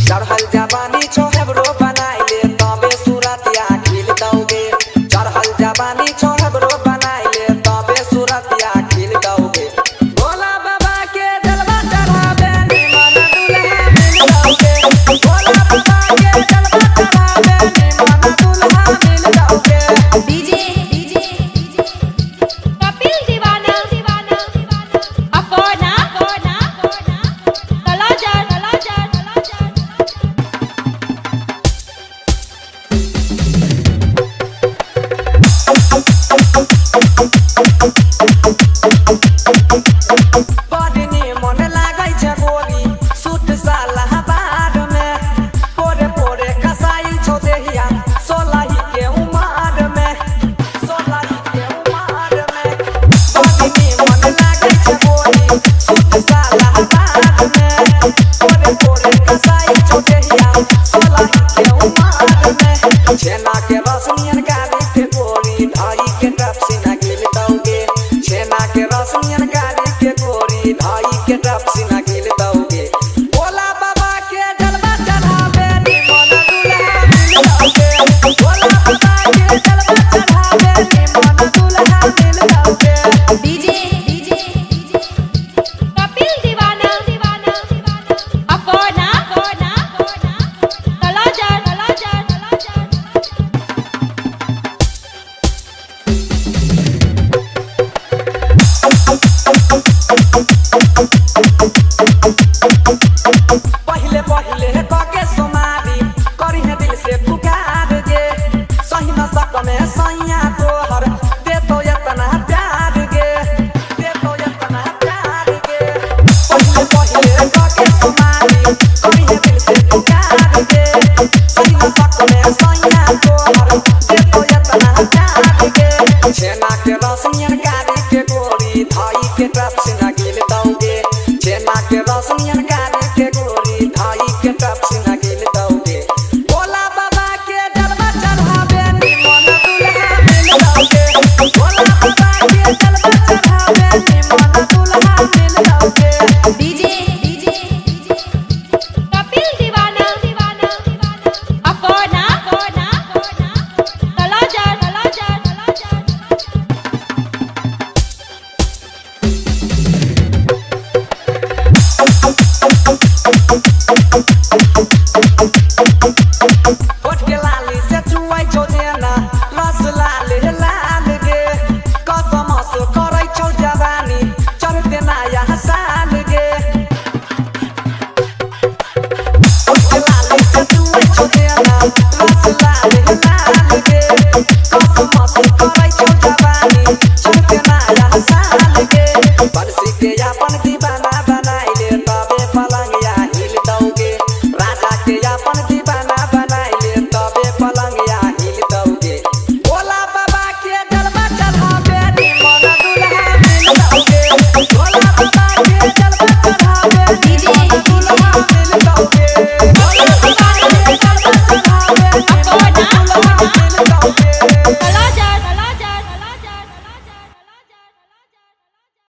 चढ़ल जवानी छोहबरो बनाइले तबे सूरतिया खिल दोगे। चढ़ल जवानी छोहबरो बनाइले तबे सूरतिया खिल दोगे। भोला बाबा के जलवा चढ़ावे निमन दुल्हा मिल दोगे। भोला बाबा के जलवा चढ़ावे निमन दुल्हा मिल दोगे। डीजे कपिल दीवाना अफोना तलाजा बड़नी मन लागै छै बोली सूट साला बार में पोरे पोरे कसाई छो देहिया सोलही के उमार में बड़नी मन लागै छै बोली सूट साला बार में पोरे पोरे कसाई छो देहिया सोलही के उमार में छेना के रसनियन गाली के गोरी धाई के टपसी ना गिल दोगे। छेना के रसनियन गाली के गोरी धाई के टपसी ना गिल दोगे। भोला बाबा के जलवा चढ़ावे निमन दुल्हा मिल दोगे। भोला बाबा के जलवा चढ़ावे निमन दुल्हा मिल दोगे। डीजे कपिल दीवाना अफोना तलाजा पहिले पहिले कके सोमारी करी है दिल से पुकार गे। सही न सक में सैया तोहर दे तो इतना प्यार गे। पहिले पहिले कके सोमारी करी है दिल से पुकार गे। सही न सक में सैया तोहर दे तो इतना प्यार गे। छेना के रसनियन गाड़ी के गोरी धाई के टपसी ना गिल दोगे। छेना के रसनियन गाड़ी के गोरी धाई के टपसी ना गिल दोगे। भोला बाबा के जलवा चढ़ावे निमन दुल्हा मिल दोगे। भोला बाबा के जलवा चढ़ावे निमन दुल्हा मिल दोगे। डीजे कपिल दीवाना अफोना तलाजा